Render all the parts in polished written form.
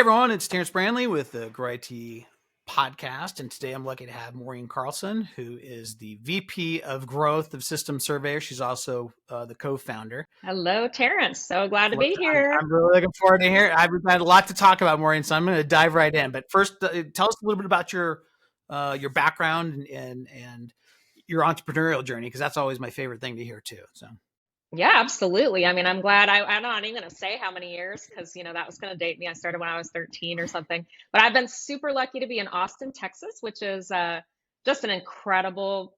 everyone, it's Terrence Branley with the Grow IT podcast, and today I'm lucky to have Maureen Carlson, who is the VP of Growth of System Surveyor. She's also the co-founder. Hello, Terrence. So glad to be here. I'm really looking forward to hearing. I've had a lot to talk about, Maureen, so I'm going to dive right in. But first, tell us a little bit about your background and your entrepreneurial journey, because that's always my favorite thing to hear too. So. Yeah, absolutely. I mean, I'm glad I'm not even going to say how many years because, that was going to date me. I started when I was 13 or something. But I've been super lucky to be in Austin, Texas, which is just an incredible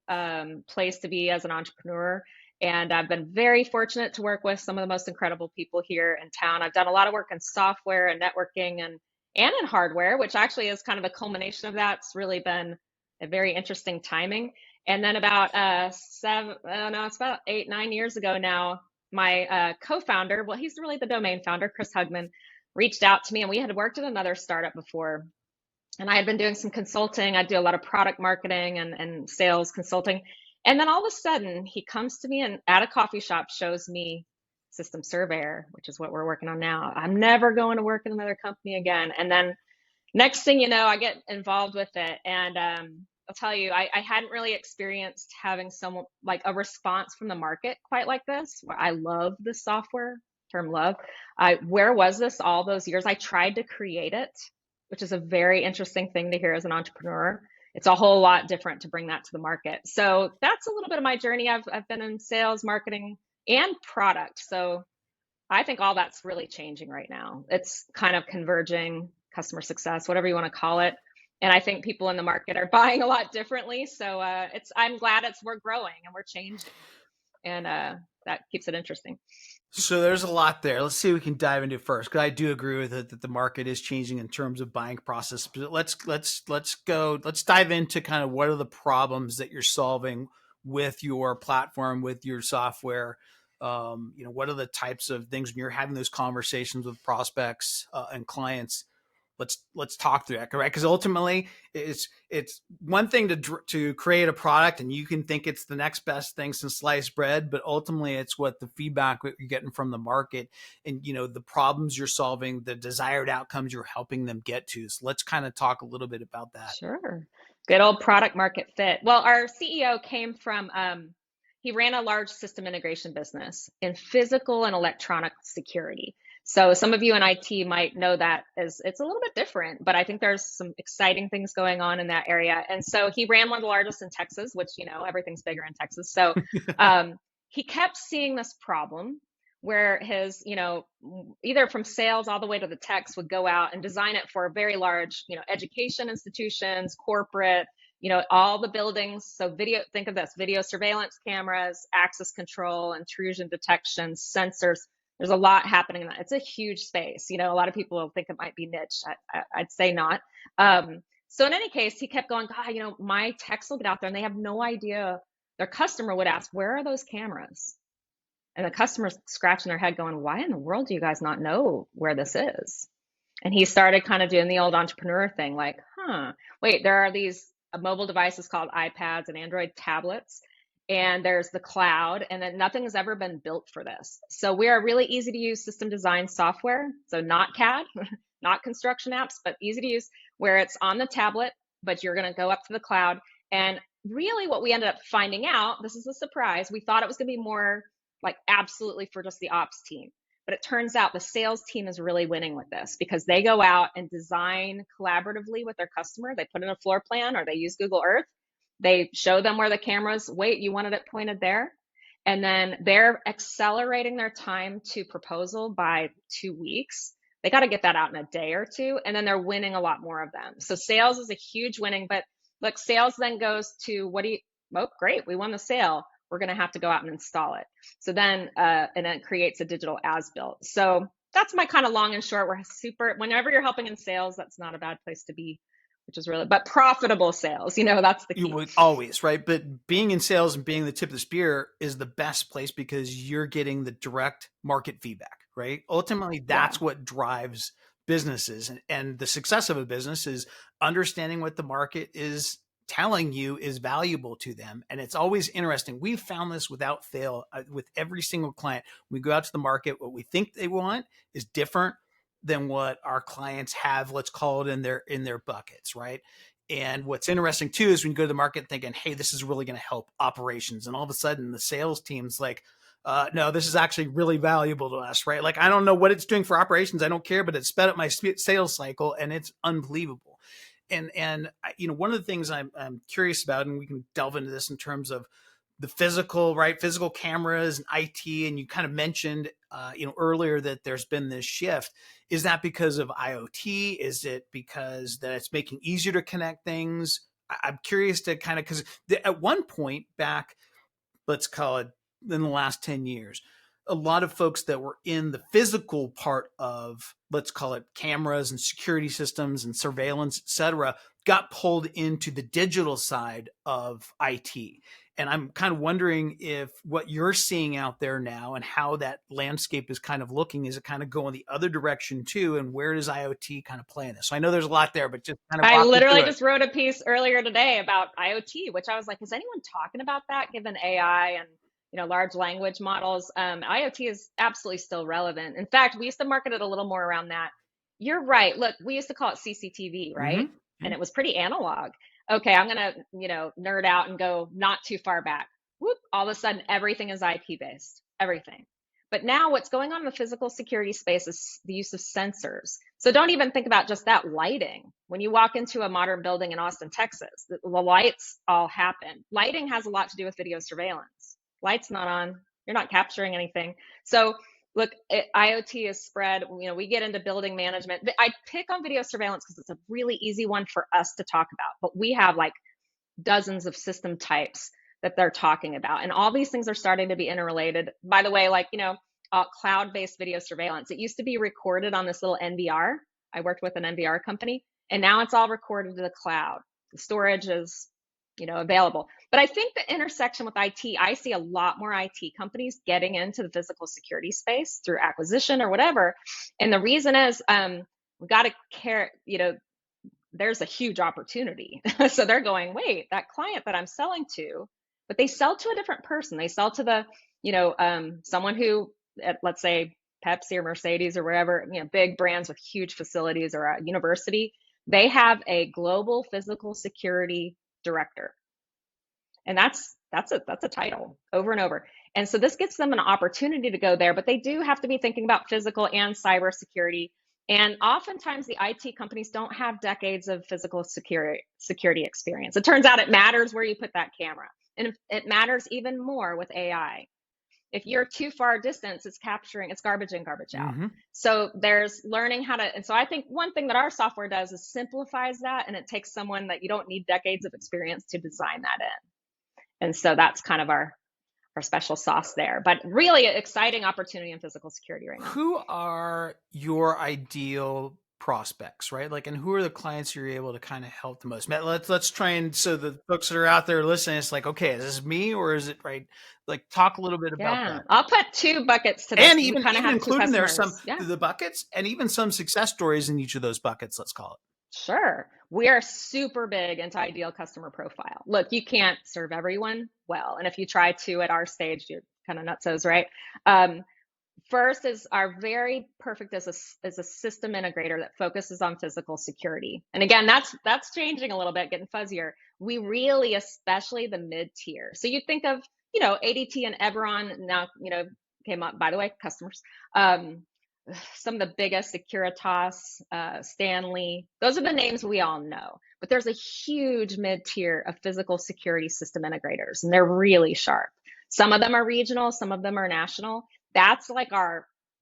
place to be as an entrepreneur. And I've been very fortunate to work with some of the most incredible people here in town. I've done a lot of work in software and networking and in hardware, which actually is kind of a culmination of that. It's really been a very interesting timing. And then about it's about 8-9 years ago now, my co-founder, well, he's really the domain founder, Chris Hugman, reached out to me, and we had worked at another startup before. And I had been doing some consulting. I do a lot of product marketing and sales consulting. And then all of a sudden, he comes to me and at a coffee shop shows me System Surveyor, which is what we're working on now. I'm never going to work in another company again. And then next thing you know, I get involved with it. And I'll tell you, I hadn't really experienced having someone like a response from the market quite like this. I love this software, term love. Where was this all those years? I tried to create it, which is a very interesting thing to hear as an entrepreneur. It's a whole lot different to bring that to the market. So that's a little bit of my journey. I've been in sales, marketing, and product. So I think all that's really changing right now. It's kind of converging, customer success, whatever you want to call it. And I think people in the market are buying a lot differently. So I'm glad we're growing and we're changing, and that keeps it interesting. So there's a lot there. Let's see if we can dive into it first, because I do agree with it that the market is changing in terms of buying process. But let's dive into kind of what are the problems that you're solving with your platform, with your software. What are the types of things when you're having those conversations with prospects and clients? Let's talk through that, correct? Because ultimately, it's one thing to create a product, and you can think it's the next best thing since sliced bread, but ultimately, it's what the feedback that you're getting from the market, and the problems you're solving, the desired outcomes you're helping them get to. So let's kind of talk a little bit about that. Sure, good old product market fit. Well, our CEO came from he ran a large system integration business in physical and electronic security. So some of you in IT might know that as it's a little bit different, but I think there's some exciting things going on in that area. And so he ran one of the largest in Texas, which, everything's bigger in Texas. So he kept seeing this problem where his, either from sales all the way to the techs would go out and design it for very large, education institutions, corporate, all the buildings. So think of this, video surveillance cameras, access control, intrusion detection, sensors. There's a lot happening in that. It's a huge space. A lot of people think it might be niche. I'd say not. So in any case, he kept going, God, my techs will get out there and they have no idea. Their customer would ask, where are those cameras? And the customer's scratching their head going, why in the world do you guys not know where this is? And he started kind of doing the old entrepreneur thing, like, wait, there are these mobile devices called iPads and Android tablets. And there's the cloud, and then nothing has ever been built for this. So we are really easy to use system design software. So not CAD, not construction apps, but easy to use, where it's on the tablet, but you're going to go up to the cloud. And really what we ended up finding out, this is a surprise, we thought it was going to be more like absolutely for just the ops team. But it turns out the sales team is really winning with this because they go out and design collaboratively with their customer. They put in a floor plan or they use Google Earth. They show them where the cameras, wait, you wanted it pointed there? And then they're accelerating their time to proposal by 2 weeks. They got to get that out in a day or two. And then they're winning a lot more of them. So sales is a huge winning, but look, sales then goes to great, we won the sale. We're going to have to go out and install it. So then, and then it creates a digital as-built. So that's my kind of long and short. Whenever you're helping in sales, that's not a bad place to be. Which is really, but profitable sales, that's the key. You would always, right? But being in sales and being the tip of the spear is the best place because you're getting the direct market feedback, right? Ultimately, that's what drives businesses. And the success of a business is understanding what the market is telling you is valuable to them. And it's always interesting. We've found this without fail with every single client. We go out to the market, what we think they want is different than what our clients have, let's call it, in their buckets, right? And what's interesting too is when you go to the market thinking, hey, this is really going to help operations, and all of a sudden the sales team's like, no, this is actually really valuable to us, right? Like, I don't know what it's doing for operations, I don't care, but it sped up my sales cycle, and it's unbelievable. And one of the things I'm curious about, and we can delve into this in terms of the physical, right? Physical cameras and IT, and you kind of mentioned, earlier that there's been this shift. Is that because of IoT? Is it because that it's making easier to connect things? I'm curious to kind of, because at one point back, let's call it in the last 10 years, a lot of folks that were in the physical part of, let's call it, cameras and security systems and surveillance, et cetera, got pulled into the digital side of IT. And I'm kind of wondering if what you're seeing out there now and how that landscape is kind of looking, is it kind of going the other direction too? And where does IoT kind of play in this? So I know there's a lot there, but just kind of I walk me literally through it. just wrote a piece earlier today about IoT, which I was like, is anyone talking about that given AI and large language models? IoT is absolutely still relevant. In fact, we used to market it a little more around that. You're right. Look, we used to call it CCTV, right? Mm-hmm. And it was pretty analog. Okay, I'm gonna, nerd out and go not too far back. Whoop, all of a sudden everything is IP based. Everything. But now what's going on in the physical security space is the use of sensors. So don't even think about just that lighting. When you walk into a modern building in Austin, Texas, the lights all happen. Lighting has a lot to do with video surveillance. Lights not on, you're not capturing anything. So look, IoT is spread. We get into building management. I pick on video surveillance because it's a really easy one for us to talk about. But we have like dozens of system types that they're talking about. And all these things are starting to be interrelated. By the way, like, cloud-based video surveillance. It used to be recorded on this little NVR. I worked with an NVR company, and now it's all recorded to the cloud. The storage is, available. But I think the intersection with IT, I see a lot more IT companies getting into the physical security space through acquisition or whatever. And the reason is we got to care, there's a huge opportunity. So they're going, wait, that client that I'm selling to, but they sell to a different person. They sell to the, someone who, let's say Pepsi or Mercedes or wherever, big brands with huge facilities, or a university. They have a global physical security director, and that's a title over and over. And so this gives them an opportunity to go there, but they do have to be thinking about physical and cyber security. And oftentimes the IT companies don't have decades of physical security experience. It turns out it matters where you put that camera. And it matters even more with AI. If you're too far distance, it's garbage in, garbage out. Mm-hmm. So there's learning how to, and so I think one thing that our software does is simplifies that, and it takes someone that you don't need decades of experience to design that in. And so that's kind of our special sauce there, but really exciting opportunity in physical security right now. Who are your ideal prospects, right? Like, and who are the clients you're able to kind of help the most? Let's try, and so the folks that are out there listening, it's like, okay, is this me or is it right? Like, talk a little bit about that. I'll put two buckets to this. And We even kind of have two including there customers. some the buckets, and even some success stories in each of those buckets, let's call it. Sure. We are super big into ideal customer profile. Look, you can't serve everyone well. And if you try to at our stage, you're kind of nutsos, right? First is our very perfect as a system integrator that focuses on physical security. And again, that's changing a little bit, getting fuzzier. We really, especially the mid-tier. So you think of, ADT and Everon now, came up, by the way, customers. Some of the biggest, Securitas, Stanley, those are the names we all know. But there's a huge mid-tier of physical security system integrators, and they're really sharp. Some of them are regional, some of them are national. That's like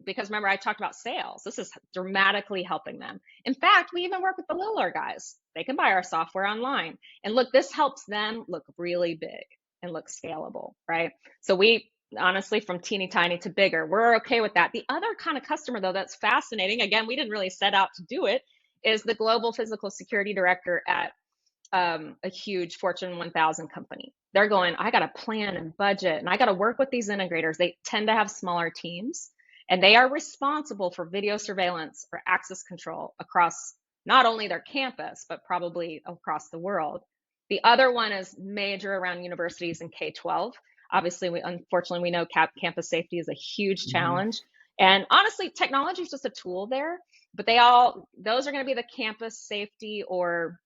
because remember, I talked about sales. This is dramatically helping them. In fact, we even work with the littler guys. They can buy our software online. And look, this helps them look really big and look scalable, right? So we, honestly, from teeny tiny to bigger, we're okay with that. The other kind of customer, though, that's fascinating, again, we didn't really set out to do it, is the global physical security director at a huge Fortune 1000 company. They're going, I got to plan and budget, and I got to work with these integrators. They tend to have smaller teams, and they are responsible for video surveillance or access control across not only their campus, but probably across the world. The other one is major around universities and K-12. Obviously, unfortunately, we know campus safety is a huge challenge. And honestly, technology is just a tool there. But those are going to be the campus safety or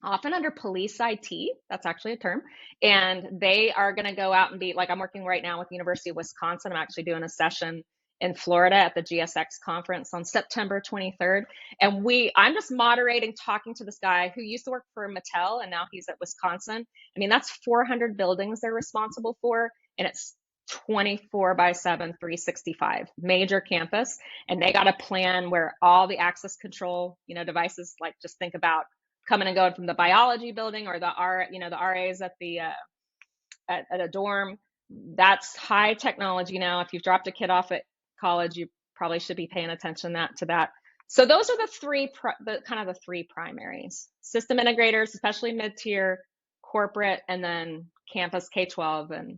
often under police IT. That's actually a term. And they are going to go out and be like, I'm working right now with the University of Wisconsin. I'm actually doing a session in Florida at the GSX conference on September 23rd. And I'm just moderating, talking to this guy who used to work for Mattel and now he's at Wisconsin. I mean, that's 400 buildings they're responsible for, and it's 24/7, 365, major campus. And they got a plan where all the access control, devices, like just think about coming and going from the biology building or the RAs at the at a dorm. That's high technology now. If you've dropped a kid off at college, you probably should be paying attention to that. So those are the three primaries: system integrators, especially mid-tier, corporate, and then campus K-12 and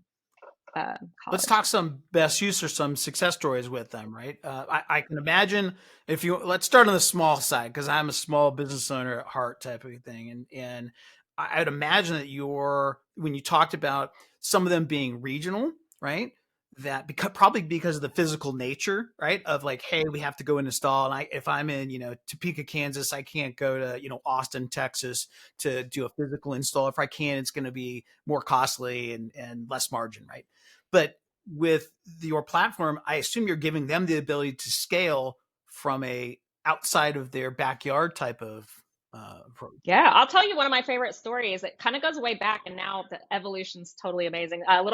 Let's college. talk some best use or some success stories with them, right? I can imagine let's start on the small side because I'm a small business owner at heart type of thing. And I'd imagine that when you talked about some of them being regional, right? That probably because of the physical nature, right? Of like, hey, we have to go and install. And if I'm in, Topeka, Kansas, I can't go to, Austin, Texas to do a physical install. If I can, it's going to be more costly and less margin, right? But with your platform, I assume you're giving them the ability to scale from a outside of their backyard type of approach. Yeah, I'll tell you one of my favorite stories. It kind of goes way back, and now the evolution's totally amazing. I'm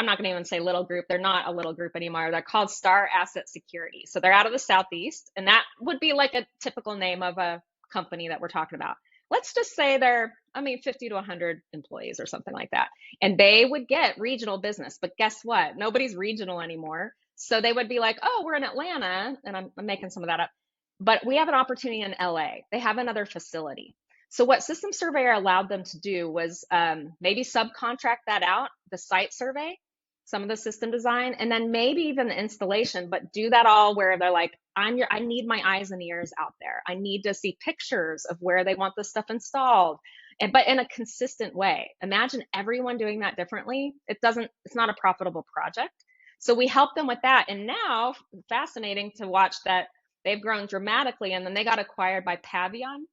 not going to even say little group. They're not a little group anymore. They're called Star Asset Security. So they're out of the Southeast, and that would be like a typical name of a company that we're talking about. Let's just say they're, 50 to 100 employees or something like that. And they would get regional business. But guess what? Nobody's regional anymore. So they would be like, oh, we're in Atlanta, and I'm making some of that up, but we have an opportunity in LA. They have another facility. So what System Surveyor allowed them to do was maybe subcontract that out, the site survey, some of the system design, and then maybe even the installation, but do that all where they're like, I need my eyes and ears out there. I need to see pictures of where they want this stuff installed. But in a consistent way. Imagine everyone doing that differently. It's not a profitable project. So we help them with that. And now, fascinating to watch that they've grown dramatically, and then they got acquired by Pavion.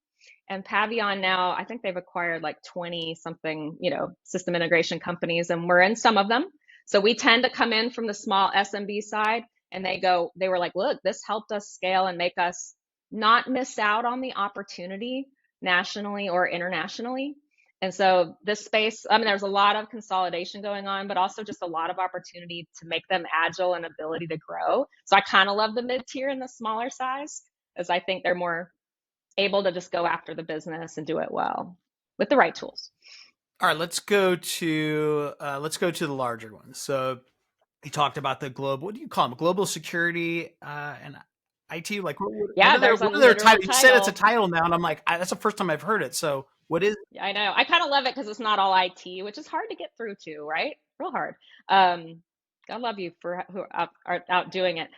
And Pavion now, I think they've acquired like 20 something, system integration companies, and we're in some of them. So we tend to come in from the small SMB side, and they were like, look, this helped us scale and make us not miss out on the opportunity nationally or internationally. And so this space, there's a lot of consolidation going on, but also just a lot of opportunity to make them agile and ability to grow. So I kind of love the mid-tier and the smaller size, as I think they're more able to just go after the business and do it well with the right tools. All right, let's go to the larger ones. So you talked about the global. What do you call them? Global security and IT. Like Yeah, there's a what are their literal titles? You said it's a title. title now, and I'm like, that's the first time I've heard it. So what is? Yeah, I know. I kind of love it because it's not all IT, which is hard to get through to, right? Real hard. God love you for who are out doing it.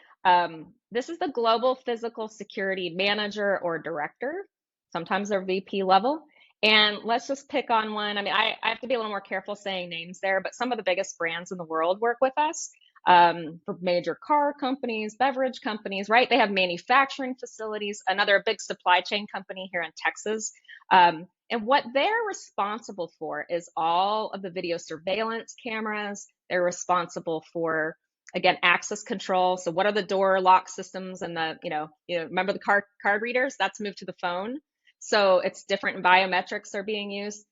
This is the Global Physical Security Manager or Director. Sometimes they're VP level. And let's just pick on one. I have to be a little more careful saying names there, but some of the biggest brands in the world work with us. For major car companies, beverage companies, right? They have manufacturing facilities, another big supply chain company here in Texas. And what they're responsible for is all of the video surveillance cameras. They're responsible for, again, access control. So what are the door lock systems and remember the card readers? That's moved to the phone. So it's different biometrics are being used.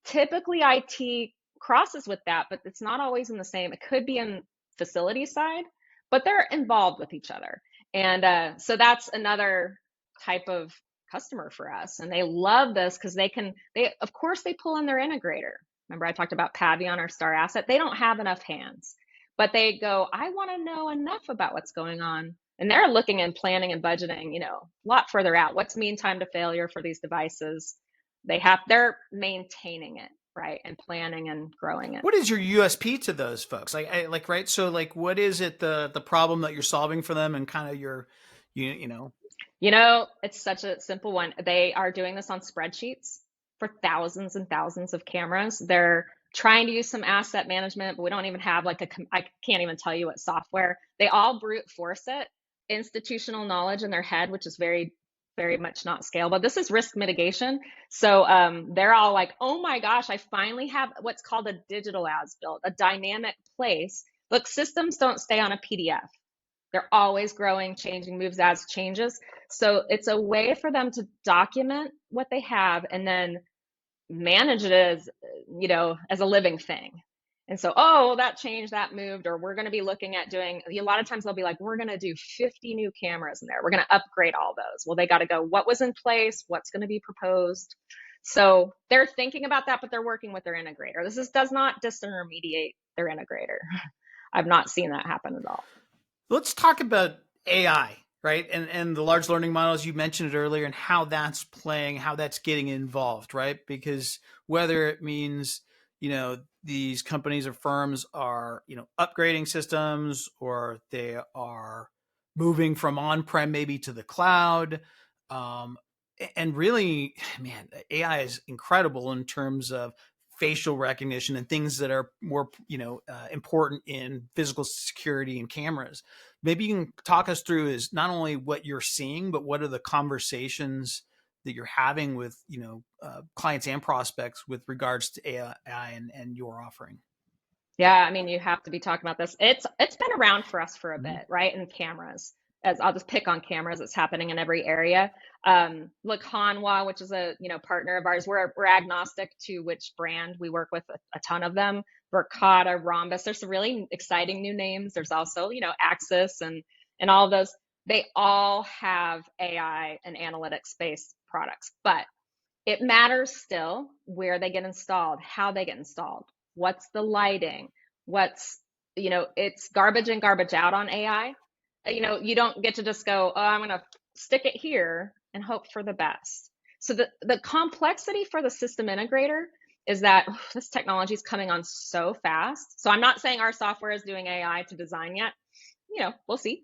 Typically IT crosses with that, but it's not always in the same. It could be in facility side, but they're involved with each other. And so that's another type of customer for us. And they love this because of course they pull in their integrator. Remember I talked about Pavion or Star Asset. They don't have enough hands, but they go, I want to know enough about what's going on. And they're looking and planning and budgeting, a lot further out. What's mean time to failure for these devices? They're maintaining it, right, and planning and growing it. What is your USP to those folks? Right. So what is it the problem that you're solving for them, and kind of It's such a simple one. They are doing this on spreadsheets for thousands and thousands of cameras. They're trying to use some asset management, but we don't even have I can't even tell you what software. They all brute force it. institutional knowledge in their head, which is very, very much not scalable. This is risk mitigation. So they're all like, oh my gosh, I finally have what's called a digital as built, a dynamic place. Look, systems don't stay on a PDF. They're always growing, changing, moves as changes. So it's a way for them to document what they have and then manage it as, as a living thing. And so, oh, well, that changed, that moved, or we're going to be looking at doing, a lot of times they'll be like, we're going to do 50 new cameras in there. We're going to upgrade all those. Well, they got to go, what was in place? What's going to be proposed? So they're thinking about that, but they're working with their integrator. Does not disintermediate their integrator. I've not seen that happen at all. Let's talk about AI, right? And the large learning models, you mentioned it earlier, and how that's playing, how that's getting involved, right? Because whether it means, these companies or firms are, upgrading systems, or they are moving from on-prem maybe to the cloud. Um, and really, man, AI is incredible in terms of facial recognition and things that are more, important in physical security and cameras. Maybe you can talk us through is not only what you're seeing, but what are the conversations that you're having with, clients and prospects with regards to AI and your offering. Yeah, I mean, you have to be talking about this. It's been around for us for a Mhm. bit, right? And cameras, as I'll just pick on cameras, it's happening in every area. Look, Hanwha, which is a partner of ours, we're agnostic to which brand. We work with a ton of them. Verkada, Rhombus. There's some really exciting new names. There's also Axis and all of those. They all have AI and analytics based products, but it matters still where they get installed, how they get installed, what's the lighting, it's garbage in, garbage out on AI. You don't get to just go, oh, I'm going to stick it here and hope for the best. So the complexity for the system integrator is that this technology is coming on so fast. So I'm not saying our software is doing AI to design yet. We'll see.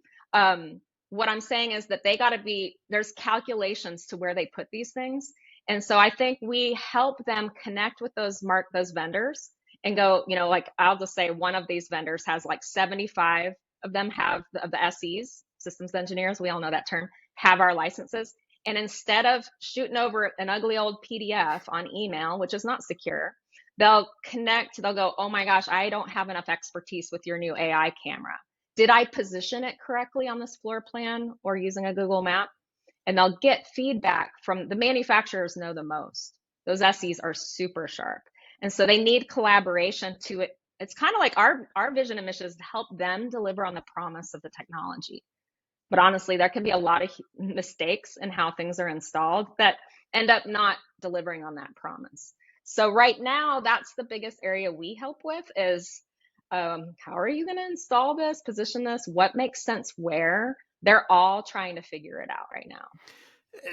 What I'm saying is that there's calculations to where they put these things. And so I think we help them connect with those vendors and go, like I'll just say one of these vendors has like 75 of them have of the SEs, systems engineers, we all know that term, have our licenses. And instead of shooting over an ugly old PDF on email, which is not secure, they'll go, oh my gosh, I don't have enough expertise with your new AI camera. Did I position it correctly on this floor plan or using a Google map? And they'll get feedback from the manufacturers know the most. Those SEs are super sharp. And so they need collaboration to it. It's kind of like our vision and mission is to help them deliver on the promise of the technology. But honestly, there can be a lot of mistakes in how things are installed that end up not delivering on that promise. So right now, that's the biggest area we help with is how are you going to install this, position this, what makes sense where? They're all trying to figure it out right now.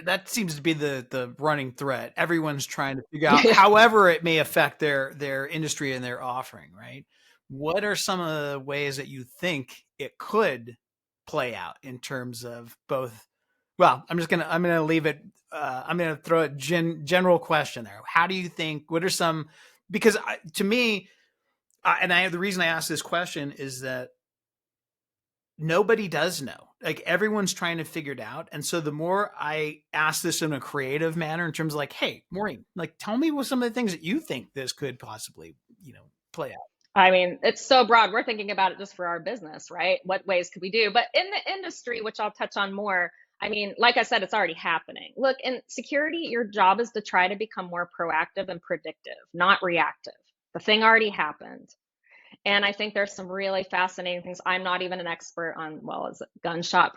That seems to be the running thread. Everyone's trying to figure out, Yeah. however it may affect their industry and their offering, right? What are some of the ways that you think it could play out in terms of both? Well, I'm gonna leave it. I'm gonna throw a general question there. How do you think? What are some? Because to me, the reason I ask this question is that nobody does know. Like everyone's trying to figure it out. And so the more I ask this in a creative manner in terms of like, hey, Maureen, like tell me what some of the things that you think this could possibly, play out. I mean, it's so broad. We're thinking about it just for our business, right? What ways could we do? But in the industry, which I'll touch on more, I mean, like I said, it's already happening. Look, in security, your job is to try to become more proactive and predictive, not reactive. The thing already happened. And I think there's some really fascinating things. I'm not even an expert on, well, is it gunshot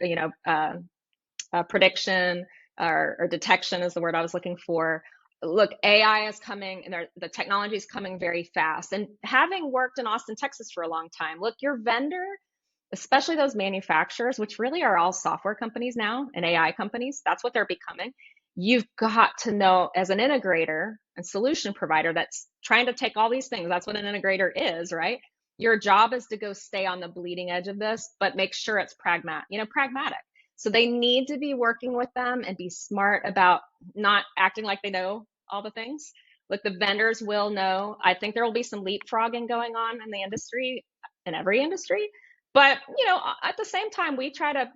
you know, uh, prediction or detection is the word I was looking for. Look, AI is coming and the technology is coming very fast. And having worked in Austin, Texas for a long time, look, your vendor, especially those manufacturers, which really are all software companies now and AI companies, that's what they're becoming. You've got to know as an integrator and solution provider that's trying to take all these things, that's what an integrator is, right? Your job is to go stay on the bleeding edge of this, but make sure it's pragmatic. So they need to be working with them and be smart about not acting like they know all the things. Like the vendors will know. I think there will be some leapfrogging going on in the industry, in every industry. But, at the same time, we try to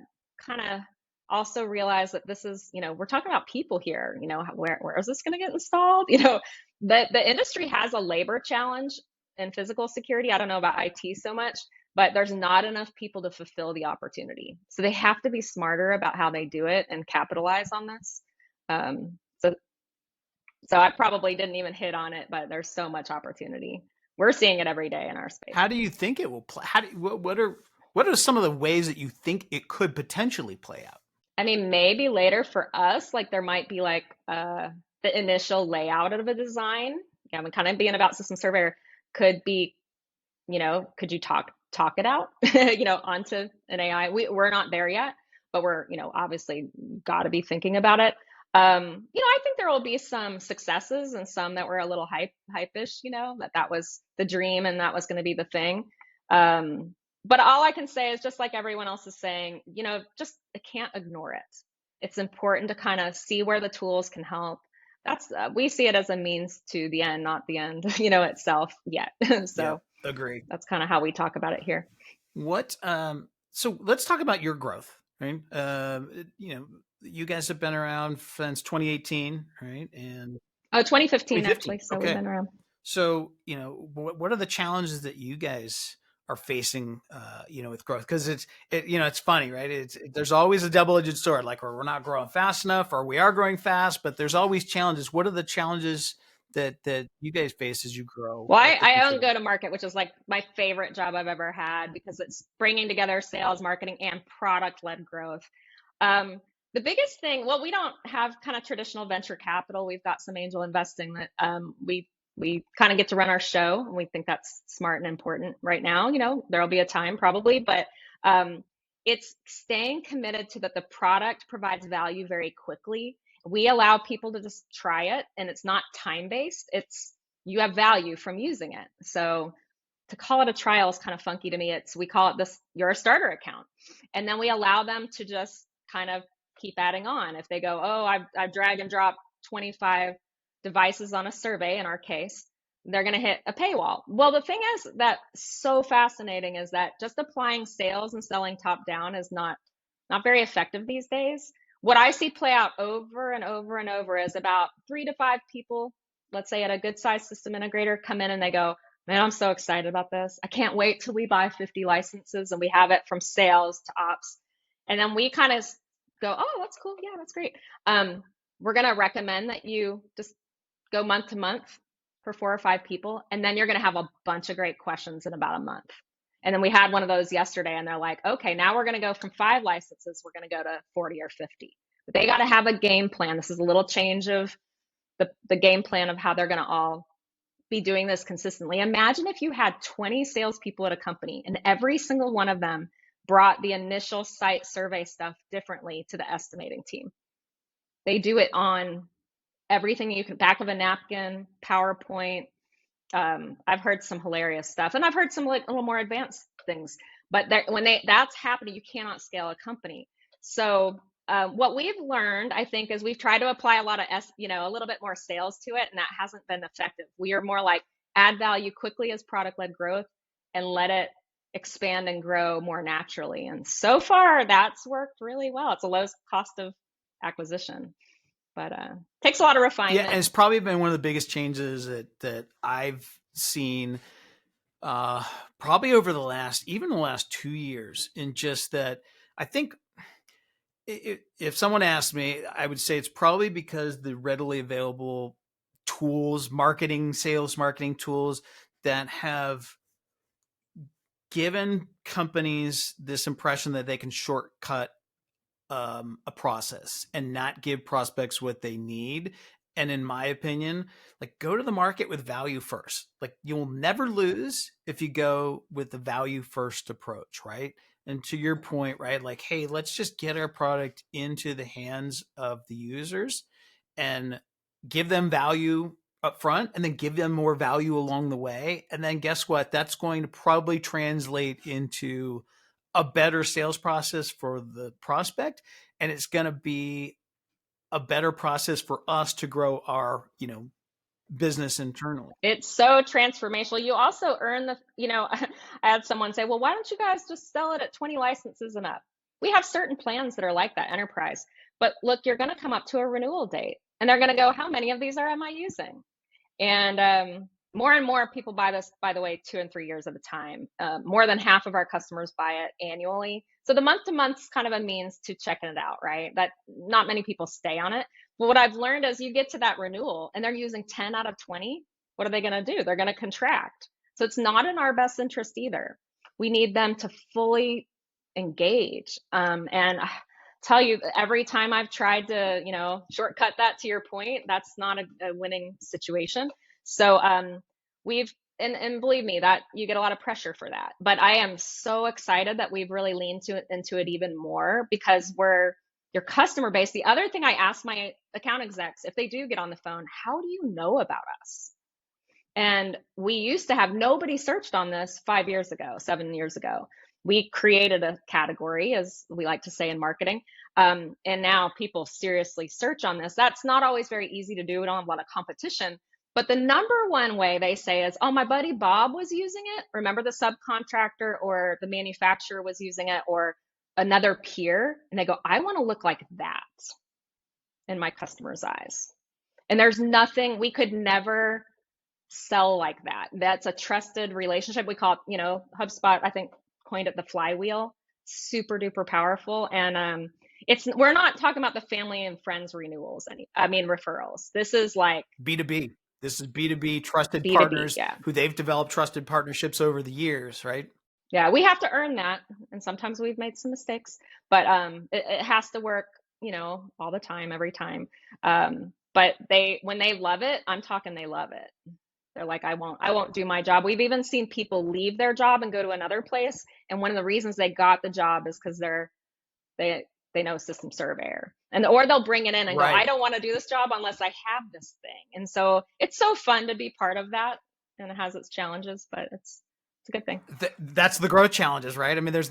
kind of also realize that this is, we're talking about people here. Where is this going to get installed? The industry has a labor challenge in physical security. I don't know about IT so much, but there's not enough people to fulfill the opportunity. So they have to be smarter about how they do it and capitalize on this. So I probably didn't even hit on it, but there's so much opportunity. We're seeing it every day in our space. How do you think it will play? What are some of the ways that you think it could potentially play out? I mean, maybe later for us, like there might be like the initial layout of a design. Yeah, I'm kind of being about System Surveyor could be, could you talk it out, onto an AI? We're not there yet, but we're, obviously got to be thinking about it. I think there will be some successes and some that were a little hype-ish, that was the dream and that was going to be the thing. But all I can say is just like everyone else is saying, just I can't ignore it. It's important to kind of see where the tools can help. That's we see it as a means to the end, not the end, itself yet. So yeah, agree. that's kind of how we talk about it here. So let's talk about your growth, right? You guys have been around since 2018, right? And 2015 2015. actually. So Okay. we've been around. So, what are the challenges that you guys are facing, with growth? Because it's funny, right? There's always a double-edged sword, like we're not growing fast enough, or we are growing fast, but there's always challenges. What are the challenges that you guys face as you grow? Well, I own go-to-market, which is like my favorite job I've ever had because it's bringing together sales, marketing, and product-led growth. The biggest thing, well, we don't have kind of traditional venture capital. We've got some angel investing that we kind of get to run our show, and we think that's smart and important right now. There'll be a time probably, but it's staying committed to that the product provides value very quickly. We allow people to just try it, and it's not time-based. It's you have value from using it. So to call it a trial is kind of funky to me. We call it this, you're a starter account. And then we allow them to just kind of keep adding on. If they go, oh, I've drag and dropped 25 devices on a survey, in our case, they're going to hit a paywall. Well, the thing is that's so fascinating is that just applying sales and selling top down is not very effective these days. What I see play out over and over and over is about 3 to 5 people, let's say at a good sized system integrator, come in and they go, man, I'm so excited about this. I can't wait till we buy 50 licenses and we have it from sales to ops. And then we kind of go, oh, that's cool. Yeah, that's great. We're going to recommend that you just go month to month for 4 or 5 people. And then you're going to have a bunch of great questions in about a month. And then we had one of those yesterday and they're like, okay, now we're going to go from 5 licenses. We're going to go to 40 or 50. But they got to have a game plan. This is a little change of the game plan of how they're going to all be doing this consistently. Imagine if you had 20 salespeople at a company and every single one of them brought the initial site survey stuff differently to the estimating team. They do it on everything you can, back of a napkin, PowerPoint. I've heard some hilarious stuff, and I've heard some like a little more advanced things. But when that's happening, you cannot scale a company. So what we've learned, I think, is we've tried to apply a lot of a little bit more sales to it, and that hasn't been effective. We are more like add value quickly as product-led growth, and let it expand and grow more naturally. And so far, that's worked really well. It's a low cost of acquisition, but takes a lot of refinement. Yeah, and it's probably been one of the biggest changes that I've seen probably over the last 2 years, in just that I think if someone asked me, I would say it's probably because the readily available tools, sales marketing tools that have given companies this impression that they can shortcut a process and not give prospects what they need. And in my opinion, like, go to the market with value first. Like, you'll never lose if you go with the value first approach, right? And to your point, right, like, hey, let's just get our product into the hands of the users and give them value up front, and then give them more value along the way. And then guess what? That's going to probably translate into a better sales process for the prospect. And it's going to be a better process for us to grow our, business internally. It's so transformational. You also earn I had someone say, well, why don't you guys just sell it at 20 licenses and up? We have certain plans that are like that, enterprise. But look, you're going to come up to a renewal date and they're going to go, how many of these am I using? And more and more people buy this, by the way, 2 and 3 years at a time. More than half of our customers buy it annually. So the month to month is kind of a means to checking it out, right? That not many people stay on it. But what I've learned is you get to that renewal and they're using 10 out of 20. What are they going to do? They're going to contract. So it's not in our best interest either. We need them to fully engage. And I tell you, every time I've tried to, shortcut that to your point, that's not a winning situation. So we've and believe me, that you get a lot of pressure for that. But I am so excited that we've really leaned into it even more because we're your customer base. The other thing I ask my account execs, if they do get on the phone, how do you know about us? And we used to have nobody searched on this 5 years ago, 7 years ago. We created a category, as we like to say in marketing. And now people seriously search on this. That's not always very easy to do. We don't have a lot of competition. But the number one way they say is, oh, my buddy Bob was using it. Remember the subcontractor or the manufacturer was using it or another peer. And they go, I want to look like that in my customer's eyes. And there's nothing, we could never sell like that. That's a trusted relationship. We call it, HubSpot, I think, coined it the flywheel. Super duper powerful. And we're not talking about the family and friends renewals. Referrals. This is like B2B. This is B2B trusted B2B, partners yeah. who they've developed trusted partnerships over the years, right? Yeah, we have to earn that. And sometimes we've made some mistakes, but it has to work, all the time, every time. But when they love it, I'm talking they love it. They're like, I won't do my job. We've even seen people leave their job and go to another place. And one of the reasons they got the job is because they know System Surveyor. Or they'll bring it in and right. go, I don't want to do this job unless I have this thing. And so it's so fun to be part of that. And it has its challenges, but it's a good thing. That's the growth challenges, right? I mean, there's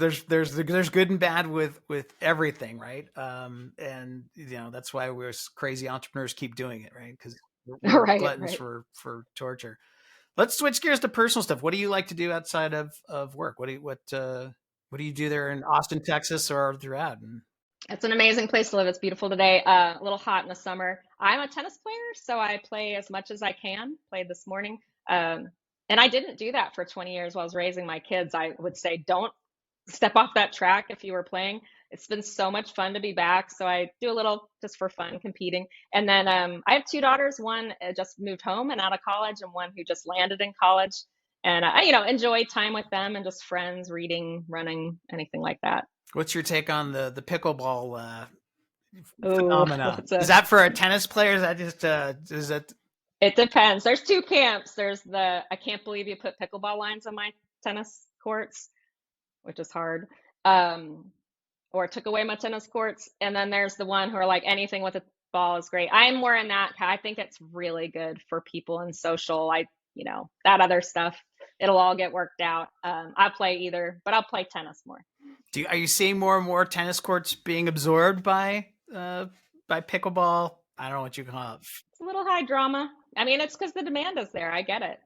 good and bad with everything, right? And that's why we're crazy entrepreneurs keep doing it, right? Because we're right, gluttons right. for torture. Let's switch gears to personal stuff. What do you like to do outside of work? What do you do there in Austin, Texas, or throughout? It's an amazing place to live. It's beautiful today. A little hot in the summer. I'm a tennis player, so I play as much as I can. Played this morning. And I didn't do that for 20 years while I was raising my kids. I would say, don't step off that track if you were playing. It's been so much fun to be back. So I do a little just for fun competing. And then I have 2 daughters. One just moved home and out of college, and one who just landed in college. And I, enjoy time with them and just friends, reading, running, anything like that. What's your take on the pickleball Ooh, phenomena? Is that for a tennis player? Is that just is that? It depends. There's 2 camps. There's I can't believe you put pickleball lines on my tennis courts, which is hard. Or took away my tennis courts. And then there's the one who are like, anything with a ball is great. I'm more in that. I think it's really good for people and social. That other stuff, it'll all get worked out. I play either, but I'll play tennis more. Are you seeing more and more tennis courts being absorbed by pickleball? I don't know what you call it. It's a little high drama. It's because the demand is there. I get it.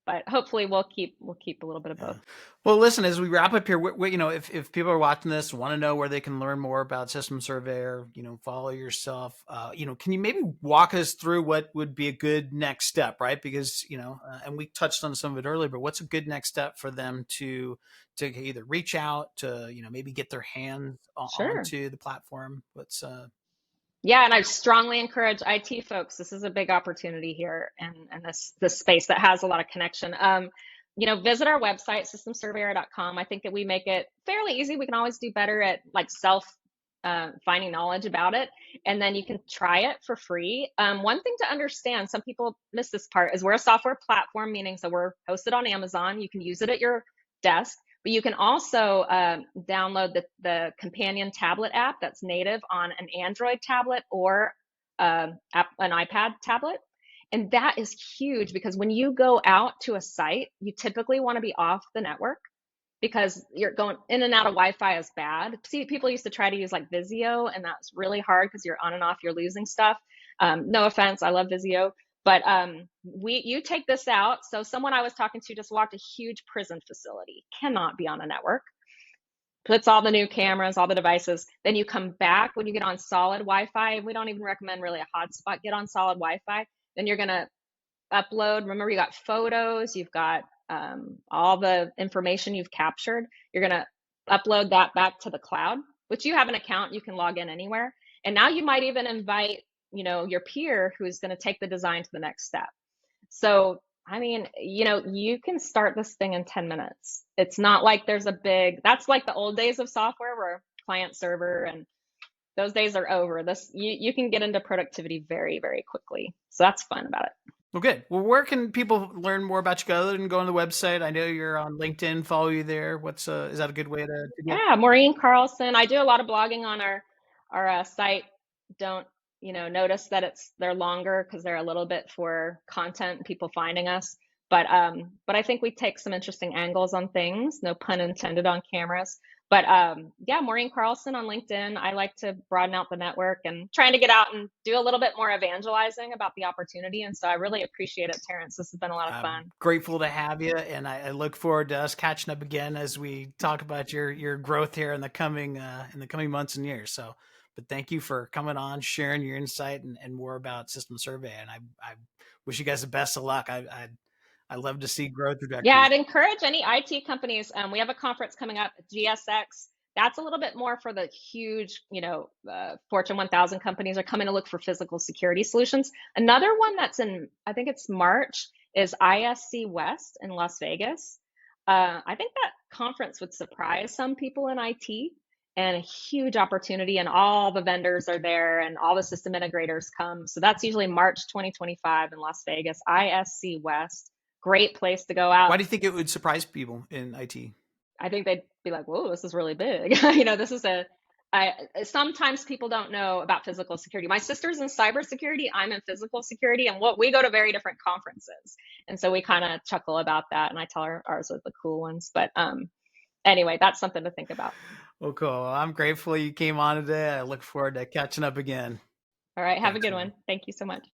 But hopefully we'll keep a little bit of both. Well, listen, as we wrap up here, if people are watching this, want to know where they can learn more about System Surveyor, follow yourself, can you maybe walk us through what would be a good next step, right? Because, and we touched on some of it earlier, but what's a good next step for them to either reach out to, maybe get their hands onto the platform? Yeah, and I strongly encourage IT folks. This is a big opportunity here and this space that has a lot of connection. Visit our website, systemsurveyor.com. I think that we make it fairly easy. We can always do better at finding knowledge about it. And then you can try it for free. One thing to understand, some people miss this part, is we're a software platform, meaning so we're hosted on Amazon. You can use it at your desk. But you can also download the companion tablet app that's native on an Android tablet or an iPad tablet. And that is huge because when you go out to a site, you typically want to be off the network because you're going in and out of Wi-Fi is bad. See, people used to try to use like Vizio, and that's really hard because you're on and off, you're losing stuff. No offense, I love Vizio. But you take this out. So someone I was talking to just walked a huge prison facility, cannot be on a network, puts all the new cameras, all the devices. Then you come back when you get on solid Wi-Fi. We don't even recommend really a hotspot. Get on solid Wi-Fi. Then you're going to upload. Remember, you got photos, you've got all the information you've captured. You're going to upload that back to the cloud, which you have an account. You can log in anywhere. And now you might even invite, your peer who's going to take the design to the next step. So, I mean, you can start this thing in 10 minutes. It's not like there's that's like the old days of software where client server and those days are over. You can get into productivity very, very quickly. So that's fun about it. Well, good. Well, where can people learn more about you other than go on the website? I know you're on LinkedIn. Follow you there. Is that a good way to get? Yeah, Maureen Carlson. I do a lot of blogging on our site. Don't notice that they're longer because they're a little bit for content and people finding us. But I think we take some interesting angles on things. No pun intended on cameras. But yeah, Maureen Carlson on LinkedIn. I like to broaden out the network and trying to get out and do a little bit more evangelizing about the opportunity. And so I really appreciate it, Terrence. This has been a lot of I'm fun. grateful to have you, and I look forward to us catching up again as we talk about your growth here in the coming months and years. So, but thank you for coming on, sharing your insight and more about System Survey. And I wish you guys the best of luck. I love to see growth Yeah, trajectories. I'd encourage any IT companies. We have a conference coming up, GSX. That's a little bit more for the huge, Fortune 1000 companies are coming to look for physical security solutions. Another one that's I think it's March, is ISC West in Las Vegas. I think that conference would surprise some people in IT and a huge opportunity, and all the vendors are there and all the system integrators come. So that's usually March 2025 in Las Vegas, ISC West. Great place to go out. Why do you think it would surprise people in IT? I think they'd be like, "Whoa, this is really big." This is sometimes people don't know about physical security. My sister's in cybersecurity, I'm in physical security, and we go to very different conferences. And so we kind of chuckle about that, and I tell her ours are the cool ones. But anyway, that's something to think about. Well, cool. Well, I'm grateful you came on today. I look forward to catching up again. All right, have a Thanks, good man. one. Thank you so much.